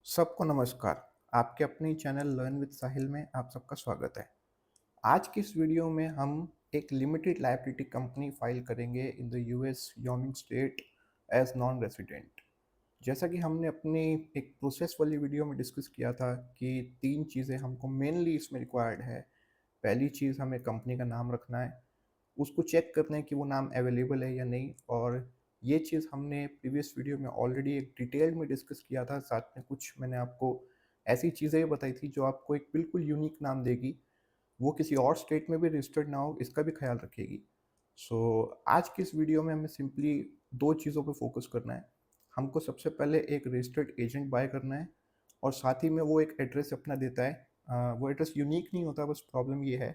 सबको नमस्कार। आपके अपने चैनल लर्न विद साहिल में आप सबका स्वागत है। आज की इस वीडियो में हम एक लिमिटेड लायबिलिटी कंपनी फाइल करेंगे in the US Wyoming state as non resident. जैसा कि हमने अपनी एक प्रोसेस वाली वीडियो में डिस्कस किया था कि 3 चीज़ें हमको मेनली इसमें रिक्वायर्ड है। पहली चीज़, हमें कंपनी का नाम रखना है, उसको चेक करना है कि वो नाम अवेलेबल है या नहीं। और ये चीज़ हमने प्रीवियस वीडियो में ऑलरेडी एक डिटेल में डिस्कस किया था। साथ में कुछ मैंने आपको ऐसी चीज़ें बताई थी जो आपको एक बिल्कुल यूनिक नाम देगी, वो किसी और स्टेट में भी रजिस्टर्ड ना हो, इसका भी ख्याल रखेगी। आज की इस वीडियो में हमें सिंपली 2 चीज़ों पे फोकस करना है। हमको सबसे पहले एक रजिस्टर्ड एजेंट बाय करना है और साथ ही में वो एक एड्रेस अपना देता है। वो एड्रेस यूनिक नहीं होता, बस प्रॉब्लम ये है।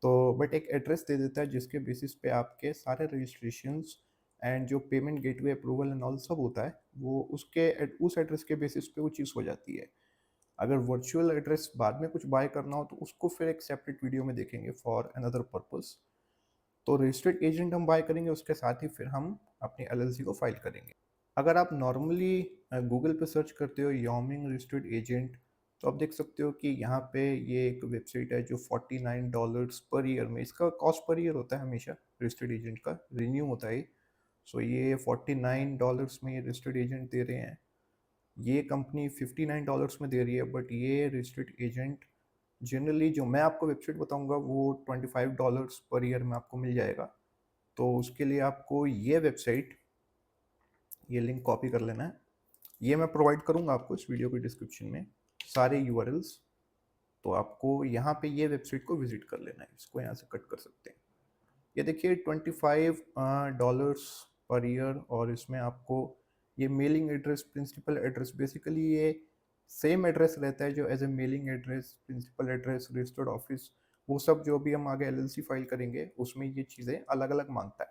तो बट एक एड्रेस दे देता है जिसके बेसिस पे आपके सारे रजिस्ट्रेशंस एंड जो payment gateway approval and all सब होता है, वो उस एड्रेस के बेसिस पे वो चीज़ हो जाती है। अगर वर्चुअल एड्रेस बाद में कुछ बाय करना हो तो उसको फिर एक सेपरेट वीडियो में देखेंगे फॉर अनदर पर्पस। तो रजिस्टर्ड एजेंट हम बाय करेंगे, उसके साथ ही फिर हम अपनी एलएलसी को फाइल करेंगे। अगर आप नॉर्मली गूगल पे सर्च करते हो योमिंग रजिस्टर्ड एजेंट, तो आप देख सकते हो कि यहाँ पे ये एक वेबसाइट है जो $49 पर ईयर में, इसका कॉस्ट पर ईयर होता है हमेशा रजिस्टर्ड एजेंट का, रिन्यू होता है। ये $49 में ये रजिस्टर्ड एजेंट दे रहे हैं। ये कंपनी $59 में दे रही है, बट ये रजिस्टर्ड एजेंट जनरली जो मैं आपको वेबसाइट बताऊंगा वो $25 पर ईयर में आपको मिल जाएगा। तो उसके लिए आपको ये वेबसाइट, ये लिंक कॉपी कर लेना है। ये मैं प्रोवाइड करूंगा आपको इस वीडियो के डिस्क्रिप्शन में सारे यूआरएल्स। तो आपको यहाँ पे ये वेबसाइट को विजिट कर लेना है, इसको यहाँ से कट कर सकते हैं। ये देखिए $25 पर ईयर, और इसमें आपको ये mailing address, principal address, basically ये सेम एड्रेस रहता है जो as a mailing address, principal address, registered office, वो सब जो भी हम आगे एलएलसी फाइल करेंगे उसमें ये चीज़ें अलग अलग मांगता है।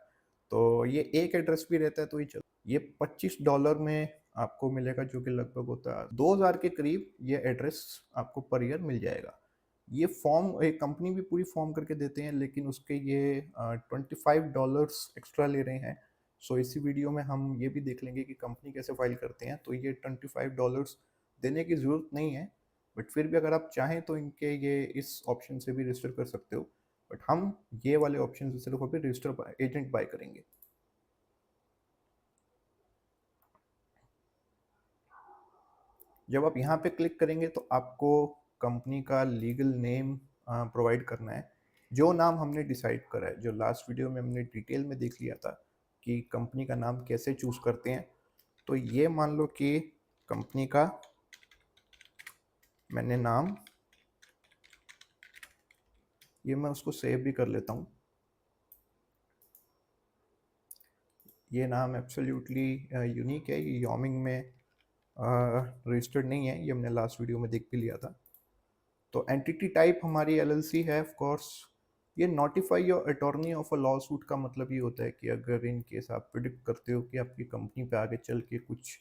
तो ये एक एड्रेस भी रहता है तो ये $25 में आपको मिलेगा, जो कि लगभग होता है 2000 के करीब। ये एड्रेस आपको पर ईयर मिल जाएगा। ये फॉर्म एक कंपनी भी पूरी फॉर्म करके देते हैं, लेकिन उसके ये $25 एक्स्ट्रा ले रहे हैं। इसी वीडियो में हम ये भी देख लेंगे कि कंपनी कैसे फाइल करते हैं। तो ये $25 देने की ज़रूरत नहीं है, बट फिर भी अगर आप चाहें तो इनके ये इस ऑप्शन से भी रजिस्टर कर सकते हो। बट हम ये वाले ऑप्शन से सिर्फ अभी रजिस्टर एजेंट बाय करेंगे। जब आप यहाँ पे क्लिक करेंगे तो आपको कंपनी का लीगल नेम प्रोवाइड करना है, जो नाम हमने डिसाइड करा है, जो लास्ट वीडियो में हमने डिटेल में देख लिया था कि कंपनी का नाम कैसे चूज करते हैं। तो ये मान लो कि कंपनी का मैंने नाम, ये मैं उसको सेव भी कर लेता हूँ। ये नाम एब्सोल्युटली यूनिक है, ये योमिंग में रजिस्टर्ड नहीं है, ये हमने लास्ट वीडियो में देख भी लिया था। तो एंटिटी टाइप हमारी एलएलसी है ऑफ कोर्स। ये notify your attorney of a law suit का मतलब ये होता है कि अगर इन केस आप प्रिडिक्ट करते हो कि आपकी कंपनी पे आगे चल के कुछ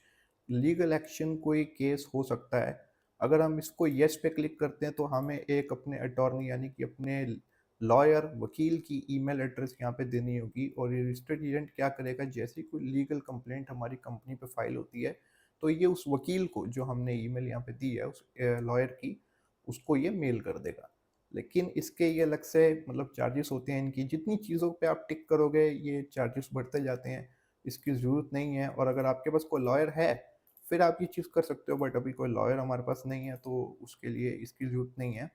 लीगल एक्शन, कोई केस हो सकता है, अगर हम इसको येस पे क्लिक करते हैं तो हमें एक अपने अटॉर्नी यानी कि अपने लॉयर, वकील की ईमेल एड्रेस यहाँ पे देनी होगी। और ये रजिस्टर्ड एजेंट क्या करेगा, जैसे ही कोई लीगल कंप्लेंट हमारी कंपनी पे फाइल होती है तो ये उस वकील को, जो हमने ईमेल यहाँ पे दी है उस लॉयर की, उसको ये मेल कर देगा। लेकिन इसके ये अलग से मतलब चार्जेस होते हैं इनकी, जितनी चीज़ों पे आप टिक करोगे ये चार्जेस बढ़ते जाते हैं, इसकी ज़रूरत नहीं है। और अगर आपके पास कोई लॉयर है फिर आप ये चीज़ कर सकते हो, बट अभी कोई लॉयर हमारे पास नहीं है तो उसके लिए इसकी ज़रूरत नहीं है।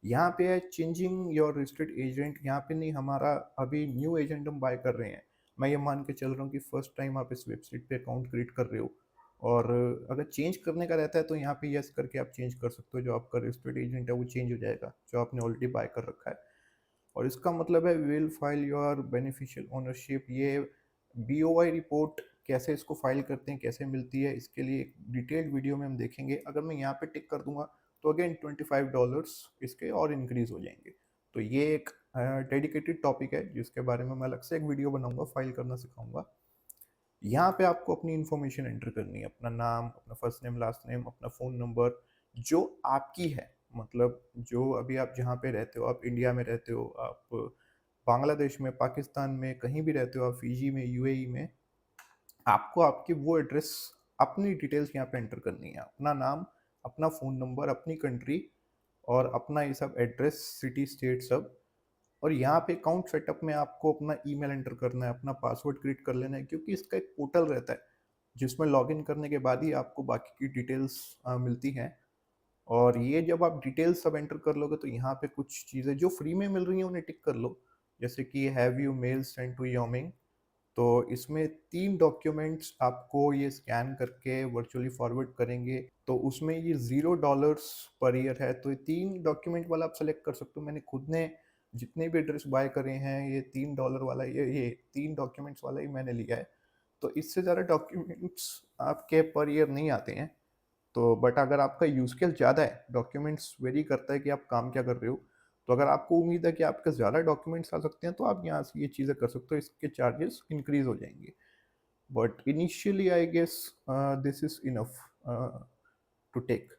यहाँ पे है चेंजिंग योर रजिस्टर्ड एजेंट, यहाँ पे नहीं, हमारा अभी न्यू एजेंट हम बाय कर रहे हैं। मैं ये मान के चल रहा हूँ कि फर्स्ट टाइम आप इस वेबसाइट पे अकाउंट क्रिएट कर रहे हो, और अगर चेंज करने का रहता है तो यहाँ पे यस करके आप चेंज कर सकते हो, जो आपका रजिस्टर्ड एजेंट है वो चेंज हो जाएगा जो आपने ऑलरेडी बाय कर रखा है। और इसका मतलब है will file your beneficial ownership. ये बीओआई रिपोर्ट कैसे इसको फाइल करते हैं, कैसे मिलती है, इसके लिए एक डिटेल्ड वीडियो में हम देखेंगे। अगर मैं यहाँ पे टिक कर दूंगा तो अगेन $25 इसके और इंक्रीज हो जाएंगे। तो ये एक डेडिकेटेड टॉपिक है जिसके बारे में मैं अलग से एक वीडियो बनाऊंगा, फाइल करना सिखाऊंगा। यहाँ पे आपको अपनी इंफॉर्मेशन एंटर करनी है, अपना नाम, अपना फर्स्ट नेम, लास्ट नेम, अपना फ़ोन नंबर जो आपकी है। मतलब जो अभी आप जहाँ पे रहते हो, आप इंडिया में रहते हो, आप बांग्लादेश में, पाकिस्तान में, कहीं भी रहते हो, आप फिजी में, यूएई में, आपको आपकी वो एड्रेस अपनी डिटेल्स यहाँ पे एंटर करनी है, अपना नाम, अपना फ़ोन नंबर, अपनी कंट्री और अपना ये सब एड्रेस, सिटी, स्टेट सब। और यहाँ पे अकाउंट सेटअप में आपको अपना ईमेल एंटर करना है, अपना पासवर्ड क्रिएट कर लेना है, क्योंकि इसका एक पोर्टल रहता है जिसमें लॉगिन करने के बाद ही आपको बाकी की डिटेल्स मिलती हैं। और ये जब आप डिटेल्स सब एंटर कर लोगे तो यहाँ पे कुछ चीज़ें जो फ्री में मिल रही हैं उन्हें टिक कर लो, जैसे कि have you mail send to Wyoming. तो इसमें 3 डॉक्यूमेंट्स आपको ये स्कैन करके वर्चुअली फॉरवर्ड करेंगे, तो उसमें ये $0 पर ईयर है, तो ये 3 डॉक्यूमेंट वाला आप सेलेक्ट कर सकते हो। मैंने खुद ने जितने भी ड्रेस बाय करे हैं ये $3 वाला, ये 3 डॉक्यूमेंट्स वाला ही मैंने लिया है। तो इससे ज़्यादा डॉक्यूमेंट्स आपके पर ईयर नहीं आते हैं। तो बट अगर आपका यूज़ केस ज़्यादा है, डॉक्यूमेंट्स वेरी करता है कि आप काम क्या कर रहे हो। तो अगर आपको उम्मीद है कि आपके ज़्यादा डॉक्यूमेंट्स आ सकते हैं तो आप यहाँ से ये चीज़ें कर सकते हो, इसके चार्जेस इंक्रीज़ हो जाएँगे। But initially I guess this is enough to take.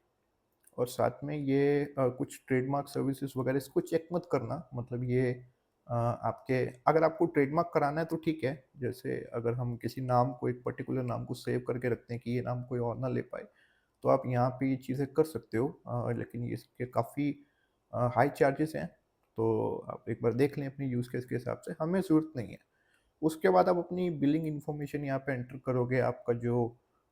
और साथ में ये कुछ ट्रेडमार्क सर्विसेज वगैरह इसको चेक मत करना, मतलब ये आपके, अगर आपको ट्रेडमार्क कराना है तो ठीक है। जैसे अगर हम किसी नाम को, एक पर्टिकुलर नाम को सेव करके रखते हैं कि ये नाम कोई और ना ले पाए, तो आप यहाँ पे ये चीज़ें कर सकते हो। लेकिन ये इसके काफ़ी हाई चार्जेस हैं, तो आप एक बार देख लें अपनी यूज़ केस के हिसाब से, हमें ज़रूरत नहीं है। उसके बाद आप अपनी बिलिंग इन्फॉर्मेशन यहाँ पे एंटर करोगे, आपका जो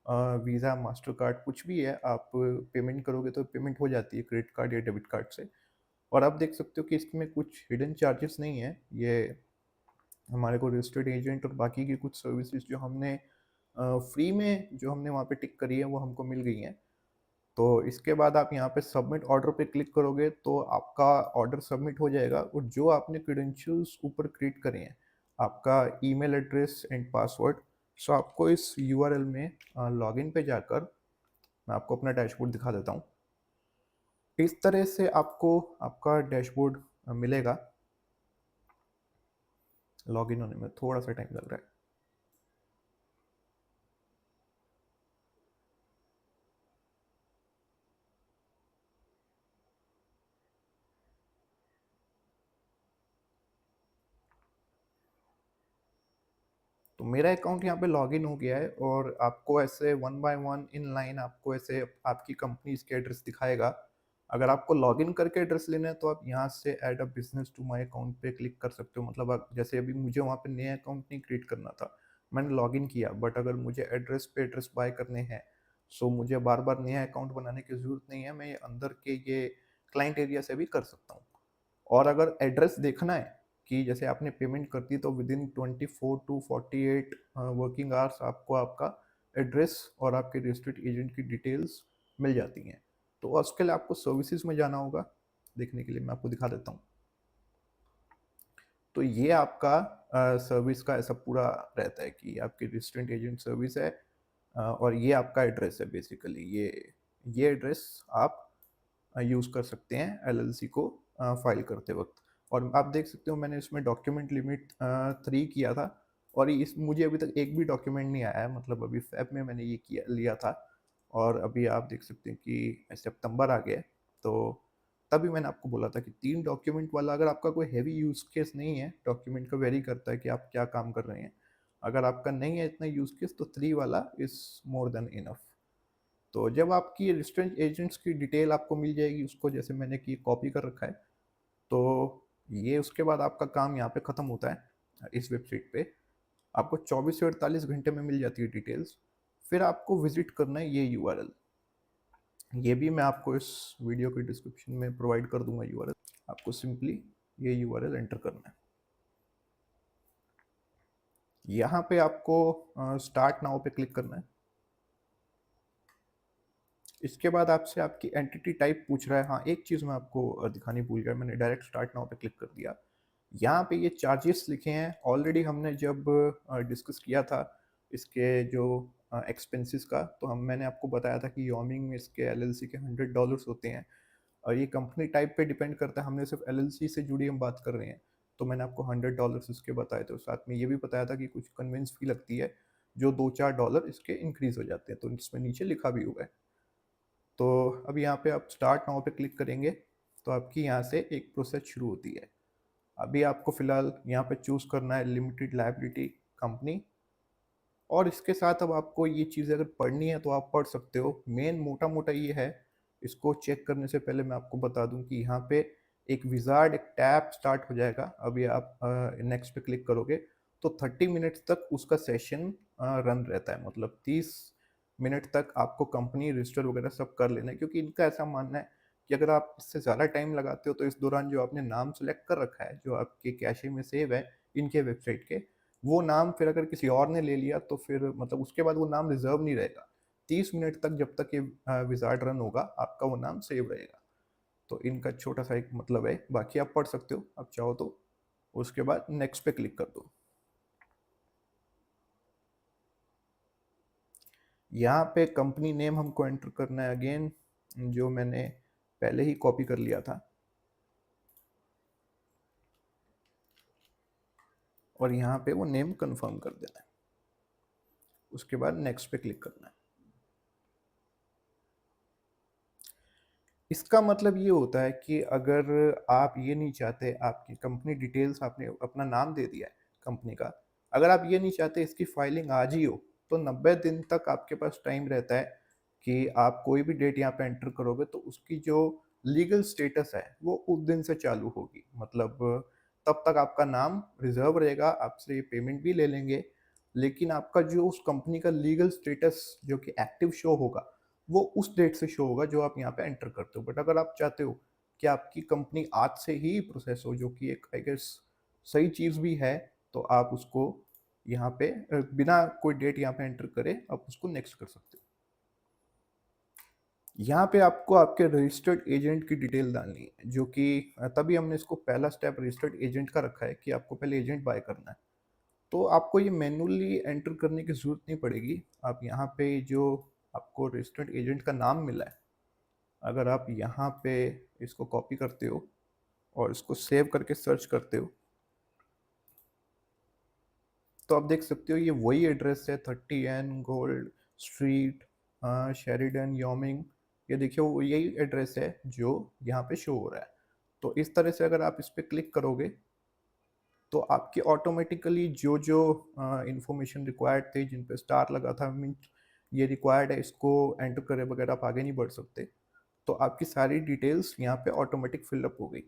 वीज़ा, मास्टर कार्ड कुछ भी है, आप पेमेंट करोगे तो पेमेंट हो जाती है क्रेडिट कार्ड या डेबिट कार्ड से। और आप देख सकते हो कि इसमें कुछ हिडन चार्जेस नहीं है, ये हमारे को रजिस्टर्ड एजेंट और बाकी की कुछ सर्विसेज जो हमने फ्री में जो हमने वहाँ पे टिक करी है वो हमको मिल गई हैं। तो इसके बाद आप यहाँ पे सबमिट ऑर्डर पे क्लिक करोगे तो आपका ऑर्डर सबमिट हो जाएगा, और जो आपने क्रेडेंशियल्स ऊपर क्रिएट करे हैं, आपका ईमेल एड्रेस एंड पासवर्ड, सो आपको इस यूआरएल में लॉगिन पे जाकर मैं आपको अपना डैशबोर्ड दिखा देता हूँ। इस तरह से आपको आपका डैशबोर्ड मिलेगा। लॉगिन होने में थोड़ा सा टाइम लग रहा है। तो मेरा अकाउंट यहाँ पे लॉगिन हो गया है, और आपको ऐसे one by one in line आपको ऐसे आपकी कंपनीज के एड्रेस दिखाएगा। अगर आपको लॉगिन करके एड्रेस लेना है तो आप यहाँ से add a business to my account पे क्लिक कर सकते हो। मतलब जैसे अभी मुझे वहाँ पे नया अकाउंट नहीं क्रिएट करना था, मैंने लॉगिन किया, बट अगर मुझे एड्रेस पे एड्रेस बाय करने हैं, सो मुझे बार बार नया अकाउंट बनाने की ज़रूरत नहीं है, मैं अंदर के ये क्लाइंट एरिया से भी कर सकता हूँ। और अगर एड्रेस देखना है कि जैसे आपने पेमेंट कर दी, तो within 24 to 48 working hours आपको आपका एड्रेस और आपके रजिस्टर्ड एजेंट की डिटेल्स मिल जाती हैं। तो उसके लिए आपको सर्विसेज में जाना होगा, देखने के लिए मैं आपको दिखा देता हूँ। तो ये आपका सर्विस का ऐसा पूरा रहता है कि आपकी रजिस्टर्ड एजेंट सर्विस है, और ये आपका एड्रेस है बेसिकली। ये एड्रेस आप यूज़ कर सकते हैं एलएलसी को फाइल करते वक्त। और आप देख सकते हो मैंने इसमें डॉक्यूमेंट लिमिट 3 किया था, और इस मुझे अभी तक एक भी डॉक्यूमेंट नहीं आया है, मतलब अभी फेब में मैंने ये किया लिया था, और अभी आप देख सकते हैं कि सितंबर आ गया है। तो तभी मैंने आपको बोला था कि 3 डॉक्यूमेंट वाला, अगर आपका कोई हैवी यूज़ केस नहीं है, डॉक्यूमेंट का वेरी करता है कि आप क्या काम कर रहे हैं, अगर आपका नहीं है इतना यूज़ केस तो 3 वाला इज़ मोर देन इनफ। तो जब आपकी रजिस्टर्ड एजेंट्स की डिटेल आपको मिल जाएगी, उसको जैसे मैंने की कॉपी कर रखा है, तो ये उसके बाद आपका काम यहाँ पे ख़त्म होता है। इस वेबसाइट पे आपको 24 से 48 घंटे में मिल जाती है डिटेल्स। फिर आपको विजिट करना है ये यूआरएल। ये भी मैं आपको इस वीडियो के डिस्क्रिप्शन में प्रोवाइड कर दूंगा यूआरएल। आपको सिंपली ये यूआरएल एंटर करना है। यहाँ पे आपको स्टार्ट नाउ पे क्लिक करना है। इसके बाद आपसे आपकी एंटिटी टाइप पूछ रहा है। हाँ, एक चीज़ मैं आपको दिखानी भूल गया, मैंने डायरेक्ट स्टार्ट नाउ पे क्लिक कर दिया। यहाँ पे ये चार्जेस लिखे हैं, ऑलरेडी हमने जब डिस्कस किया था इसके जो एक्सपेंसेस का, तो मैंने आपको बताया था कि योमिंग में इसके एलएलसी के $100 होते हैं, और ये कंपनी टाइप पे डिपेंड करता है। हमने सिर्फ एलएलसी से जुड़ी हम बात कर रहे हैं, तो मैंने आपको $100 इसके बताए थे। साथ में ये भी बताया था कि कुछ कन्वेंस फी लगती है, जो $2-4 इसके इंक्रीज हो जाते हैं, तो इसमें नीचे लिखा भी हुआ है। तो अब यहाँ पे आप स्टार्ट नाउ पे क्लिक करेंगे तो आपकी यहाँ से एक प्रोसेस शुरू होती है। अभी आपको फ़िलहाल यहाँ पे चूज़ करना है लिमिटेड लायबिलिटी कंपनी, और इसके साथ अब आपको ये चीज़ें अगर पढ़नी है तो आप पढ़ सकते हो। मेन मोटा मोटा ये है, इसको चेक करने से पहले मैं आपको बता दूं कि यहाँ पे एक विजार्ड, एक टैब स्टार्ट हो जाएगा। अभी आप नेक्स्ट पे क्लिक करोगे तो 30 मिनट्स तक उसका सेशन रन रहता है, मतलब 30 मिनट तक आपको कंपनी रजिस्टर वगैरह सब कर लेना है, क्योंकि इनका ऐसा मानना है कि अगर आप इससे ज़्यादा टाइम लगाते हो तो इस दौरान जो आपने नाम सेलेक्ट कर रखा है, जो आपके कैशे में सेव है इनके वेबसाइट के, वो नाम फिर अगर किसी और ने ले लिया तो फिर मतलब उसके बाद वो नाम रिजर्व नहीं रहेगा। 30 मिनट तक जब तक ये विजार्ड रन होगा आपका वो नाम सेव रहेगा। तो इनका छोटा सा एक मतलब है, बाकी आप पढ़ सकते हो आप चाहो तो। उसके बाद नेक्स्ट पे क्लिक कर दो। यहाँ पे कंपनी नेम हमको एंटर करना है अगेन, जो मैंने पहले ही कॉपी कर लिया था, और यहाँ पे वो नेम कंफर्म कर देना है। उसके बाद नेक्स्ट पे क्लिक करना है। इसका मतलब ये होता है कि अगर आप ये नहीं चाहते, आपकी कंपनी डिटेल्स, आपने अपना नाम दे दिया है कंपनी का, अगर आप ये नहीं चाहते इसकी फाइलिंग आज ही हो, तो 90 दिन तक आपके पास टाइम रहता है कि आप कोई भी डेट यहाँ पे एंटर करोगे तो उसकी जो लीगल स्टेटस है वो उस दिन से चालू होगी। मतलब तब तक आपका नाम रिजर्व रहेगा, आपसे ये पेमेंट भी ले लेंगे, लेकिन आपका जो उस कंपनी का लीगल स्टेटस जो कि एक्टिव शो होगा वो उस डेट से शो होगा जो आप यहाँ पे एंटर करते हो। बट अगर आप चाहते हो कि आपकी कंपनी आज से ही प्रोसेस हो, जो कि एक आई गेस सही चीज़ भी है, तो आप उसको यहाँ पे बिना कोई डेट यहाँ पे एंटर करे आप उसको नेक्स्ट कर सकते हो। यहाँ पे आपको आपके रजिस्टर्ड एजेंट की डिटेल डालनी है, जो कि तभी हमने इसको पहला स्टेप रजिस्टर्ड एजेंट का रखा है कि आपको पहले एजेंट बाय करना है। तो आपको ये मैनुअली एंटर करने की ज़रूरत नहीं पड़ेगी। आप यहाँ पे जो आपको रजिस्टर्ड एजेंट का नाम मिला है, अगर आप यहाँ पे इसको कॉपी करते हो और इसको सेव करके सर्च करते हो तो आप देख सकते हो ये वही एड्रेस है, 30 एन गोल्ड स्ट्रीट, शेरिडन योमिंग। ये देखिए वो यही एड्रेस है जो यहाँ पे शो हो रहा है। तो इस तरह से अगर आप इस पर क्लिक करोगे तो आपके ऑटोमेटिकली जो जो इंफॉर्मेशन रिक्वायर्ड थे, जिन पे स्टार लगा था, मीन ये रिक्वायर्ड है, इसको एंटर करे बगैर आप आगे नहीं बढ़ सकते, तो आपकी सारी डिटेल्स यहाँ पे ऑटोमेटिक फिलअप हो गई।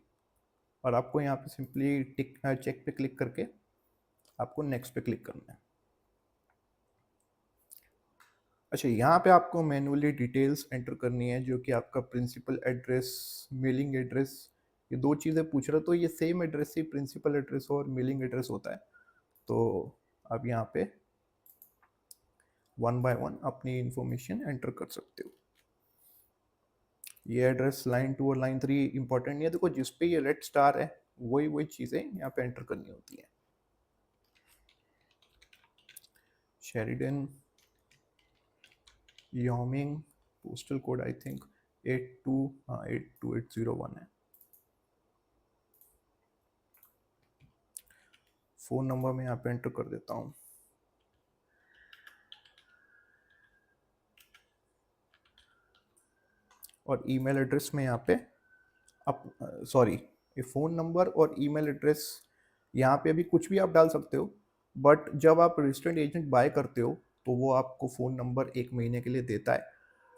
और आपको यहाँ पे सिंपली टिक चेक पे क्लिक करके आपको नेक्स्ट पे क्लिक करना है। अच्छा, यहाँ पे आपको मैनुअली डिटेल्स एंटर करनी है, जो कि आपका प्रिंसिपल एड्रेस, मेलिंग एड्रेस, ये दो चीज़ें पूछ रहा है। तो ये सेम एड्रेस ही प्रिंसिपल एड्रेस और मेलिंग एड्रेस होता है। तो आप यहाँ पे वन बाय वन अपनी इंफॉर्मेशन एंटर कर सकते हो। ये एड्रेस लाइन 2 और लाइन 3 इंपॉर्टेंट नहीं है। देखो जिस पे ये रेड स्टार है वही वही चीज़ें यहाँ पे एंटर करनी होती हैं। Sheridan Wyoming, postal code I think 8282801 है। फ़ोन नंबर मैं यहाँ पे एंटर कर देता हूँ। और ईमेल एड्रेस में यहाँ पे आप सॉरी, ये फ़ोन नंबर और ईमेल एड्रेस यहाँ पे अभी कुछ भी आप डाल सकते हो। बट जब आप रजिस्टर्ड एजेंट बाय करते हो तो वो आपको फ़ोन नंबर 1 महीने के लिए देता है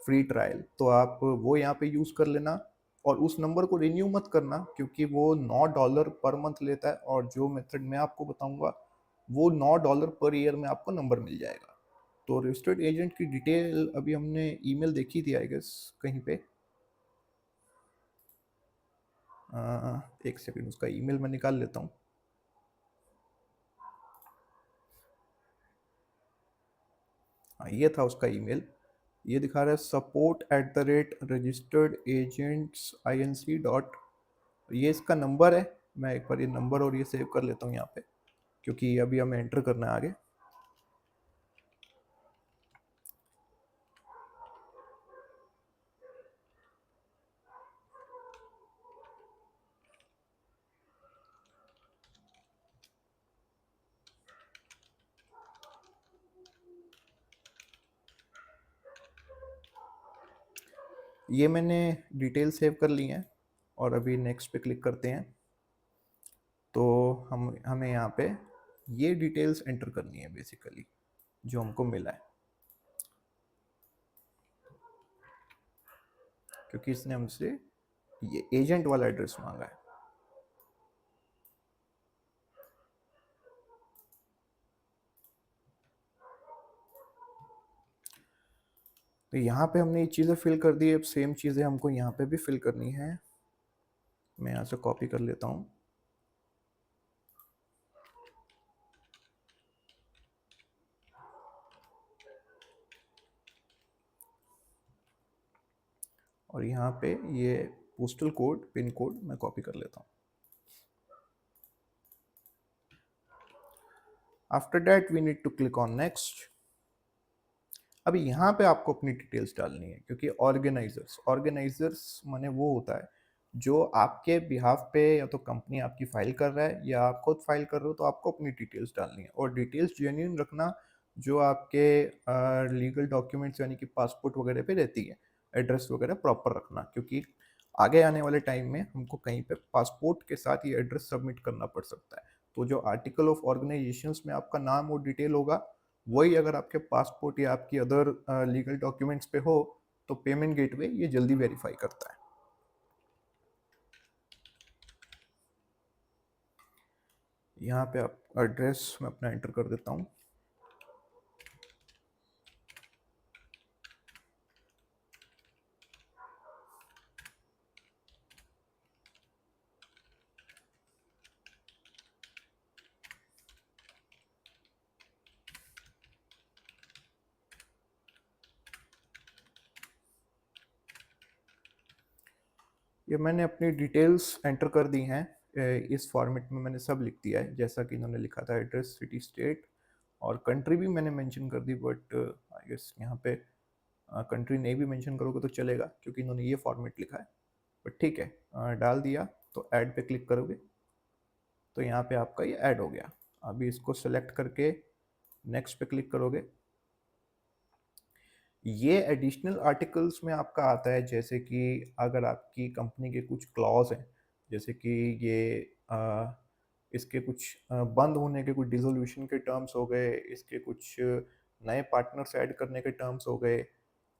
फ्री ट्रायल, तो आप वो यहाँ पे यूज़ कर लेना। और उस नंबर को रिन्यू मत करना, क्योंकि वो $9 पर मंथ लेता है, और जो मेथड मैं आपको बताऊंगा वो $9 पर ईयर में आपको नंबर मिल जाएगा। तो रजिस्टर्ड एजेंट की डिटेल अभी हमने ईमेल देखी थी आई गेस कहीं पे। एक सेकंड, उसका ईमेल मैं निकाल लेता हूँ। हाँ, ये था उसका ईमेल। ये दिखा रहा है support@registeredagentsInc. ये इसका नंबर है। मैं एक बार ये नंबर और ये सेव कर लेता हूँ यहाँ पे, क्योंकि अभी हमें एंटर करना है आगे। ये मैंने डिटेल सेव कर ली हैं और अभी नेक्स्ट पे क्लिक करते हैं। तो हमें यहाँ पे ये डिटेल्स एंटर करनी है बेसिकली। जो हमको मिला है, क्योंकि इसने हमसे ये एजेंट वाला एड्रेस मांगा है। तो यहाँ पे हमने ये चीज़ें फिल कर दी। अब सेम चीज़ें हमको यहाँ पे भी फिल करनी है। मैं यहाँ से कॉपी कर लेता हूँ। और यहाँ पे ये पोस्टल कोड, पिन कोड मैं कॉपी कर लेता हूँ। After that we need to click on next. अभी यहाँ पे आपको अपनी डिटेल्स डालनी है, क्योंकि ऑर्गेनाइजर्स माने वो होता है जो आपके बिहाफ पे या तो कंपनी आपकी फाइल कर रहा है या आप खुद फाइल कर रहे हो, तो आपको अपनी डिटेल्स डालनी है। और डिटेल्स जेन्युइन रखना, जो आपके लीगल डॉक्यूमेंट्स यानी कि पासपोर्ट वगैरह पे रहती है। एड्रेस वगैरह प्रॉपर रखना, क्योंकि आगे आने वाले टाइम में हमको कहीं पे पासपोर्ट के साथ ये एड्रेस सबमिट करना पड़ सकता है। तो जो आर्टिकल ऑफ ऑर्गेनाइजेशंस में आपका नाम और डिटेल होगा, वही अगर आपके पासपोर्ट या आपकी अदर लीगल डॉक्यूमेंट्स पे हो, तो पेमेंट गेटवे ये जल्दी वेरीफाई करता है। यहाँ पे आप एड्रेस मैं अपना एंटर कर देता हूँ। ये मैंने अपनी डिटेल्स एंटर कर दी हैं। इस फॉर्मेट में मैंने सब लिख दिया है, जैसा कि इन्होंने लिखा था। एड्रेस, सिटी, स्टेट और कंट्री भी मैंने मेंशन कर दी, बट आई गेस यहाँ पे कंट्री नहीं भी मेंशन करोगे तो चलेगा, क्योंकि इन्होंने ये फॉर्मेट लिखा है। बट ठीक है, डाल दिया। तो ऐड पे क्लिक करोगे तो यहाँ पे आपका ये ऐड हो गया। अभी इसको सेलेक्ट करके नेक्स्ट पे क्लिक करोगे। ये एडिशनल आर्टिकल्स में आपका आता है, जैसे कि अगर आपकी कंपनी के कुछ क्लॉज हैं, जैसे कि ये इसके कुछ बंद होने के कुछ डिसोल्यूशन के टर्म्स हो गए, इसके कुछ नए पार्टनर्स ऐड करने के टर्म्स हो गए।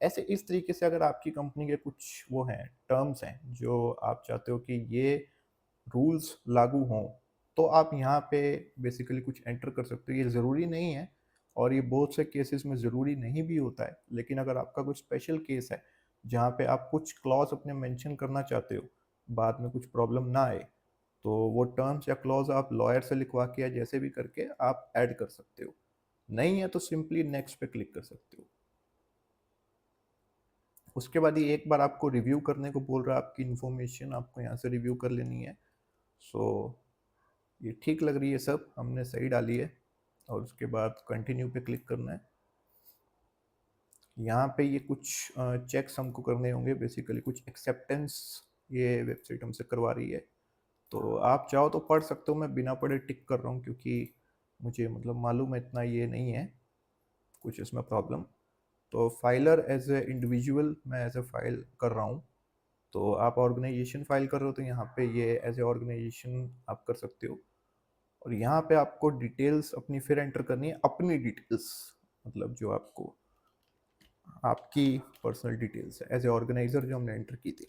ऐसे इस तरीके से अगर आपकी कंपनी के कुछ वो हैं, टर्म्स हैं, जो आप चाहते हो कि ये रूल्स लागू हों, तो आप यहाँ पे बेसिकली कुछ एंटर कर सकते हो। ये ज़रूरी नहीं है, और ये बहुत से केसेस में ज़रूरी नहीं भी होता है। लेकिन अगर आपका कुछ स्पेशल केस है जहाँ पे आप कुछ क्लॉज अपने मेंशन करना चाहते हो, बाद में कुछ प्रॉब्लम ना आए, तो वो टर्म्स या क्लॉज आप लॉयर से लिखवा के या जैसे भी करके आप ऐड कर सकते हो। नहीं है तो सिंपली नेक्स्ट पे क्लिक कर सकते हो। उसके बाद ये एक बार आपको रिव्यू करने को बोल रहा है, आपकी इन्फॉर्मेशन आपको यहाँ से रिव्यू कर लेनी है। सो ये ठीक लग रही है, सब हमने सही डाली है। और उसके बाद कंटिन्यू पे क्लिक करना है। यहाँ पे ये कुछ चेक्स हमको करने होंगे, बेसिकली कुछ एक्सेप्टेंस ये वेबसाइट हमसे करवा रही है। तो आप चाहो तो पढ़ सकते हो, मैं बिना पढ़े टिक कर रहा हूँ, क्योंकि मुझे मतलब मालूम है इतना ये नहीं है कुछ इसमें प्रॉब्लम। तो फाइलर एज ए इंडिविजुअल मैं एज ए फाइल कर रहा हूँ। तो आप ऑर्गेनाइजेशन फाइल कर रहे हो तो यहाँ पे ये एज ए ऑर्गेनाइजेशन आप कर सकते हो। और यहाँ पे आपको डिटेल्स अपनी फिर एंटर करनी है, अपनी डिटेल्स, मतलब जो आपको आपकी पर्सनल डिटेल्स है एज ए ऑर्गेनाइजर जो हमने एंटर की थी।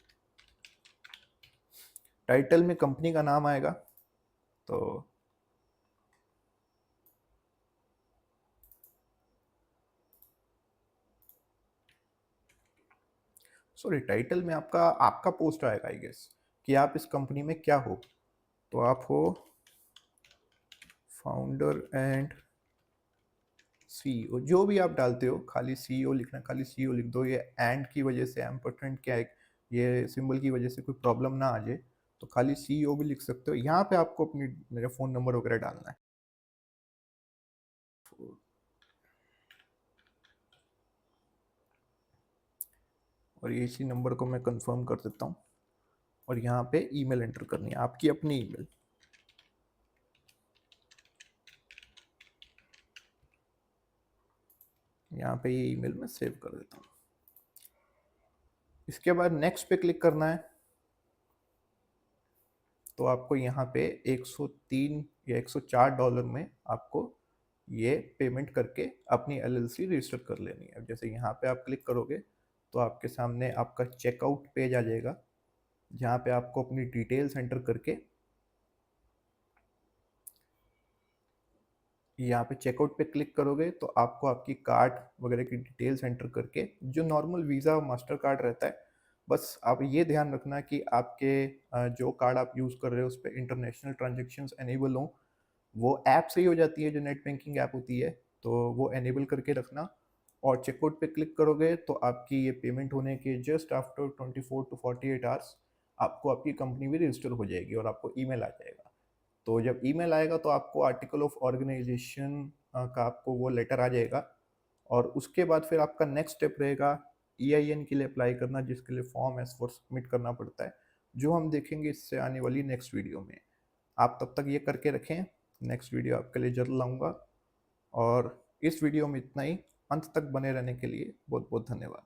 टाइटल में कंपनी का नाम आएगा। तो सॉरी, टाइटल में आपका आपका पोस्ट आएगा आई गेस, कि आप इस कंपनी में क्या हो। तो आप हो फाउंडर एंड सीईओ, जो भी आप डालते हो, खाली सीईओ लिखना, खाली सीईओ लिख दो। ये एंड की वजह से, एम्परटेंट क्या है, ये सिंबल की वजह से कोई प्रॉब्लम ना आ जाए, तो खाली सीईओ भी लिख सकते हो। यहाँ पे आपको अपनी मेरा फ़ोन नंबर वगैरह डालना है। और ये इसी नंबर को मैं कंफर्म कर देता हूँ। और यहाँ पे ईमेल एंटर करनी है, आपकी अपनी ईमेल। यहाँ पे ये ईमेल मैं सेव कर देता हूँ। इसके बाद नेक्स्ट पे क्लिक करना है। तो आपको यहाँ पे 103 या $104 में आपको ये पेमेंट करके अपनी एलएलसी रजिस्टर कर लेनी है। जैसे यहाँ पे आप क्लिक करोगे तो आपके सामने आपका चेकआउट पेज आ जाएगा, जहाँ पे आपको अपनी डिटेल्स एंटर करके यहाँ पे चेकआउट पे क्लिक करोगे तो आपको आपकी कार्ड वगैरह की डिटेल्स एंटर करके जो नॉर्मल वीज़ा मास्टर कार्ड रहता है, बस आप ये ध्यान रखना कि आपके जो कार्ड आप यूज़ कर रहे हो उस पर इंटरनेशनल ट्रांजेक्शन्स एनेबल हों। वो ऐप से ही हो जाती है, जो नेट बैंकिंग ऐप होती है, तो वो एनेबल करके रखना। और चेकआउट पे क्लिक करोगे तो आपकी ये पेमेंट होने के जस्ट आफ्टर 24 टू 48 आवर्स आपको आपकी कंपनी भी रजिस्टर हो जाएगी और आपको ईमेल आ जाएगा। तो जब ईमेल आएगा तो आपको आर्टिकल ऑफ ऑर्गेनाइजेशन का आपको वो लेटर आ जाएगा। और उसके बाद फिर आपका नेक्स्ट स्टेप रहेगा ईआईएन के लिए अप्लाई करना, जिसके लिए फॉर्म एस4 सबमिट करना पड़ता है, जो हम देखेंगे इससे आने वाली नेक्स्ट वीडियो में। आप तब तक ये करके रखें, नेक्स्ट वीडियो आपके लिए जल्द लाऊंगा। और इस वीडियो में इतना ही। अंत तक बने रहने के लिए बहुत बहुत धन्यवाद।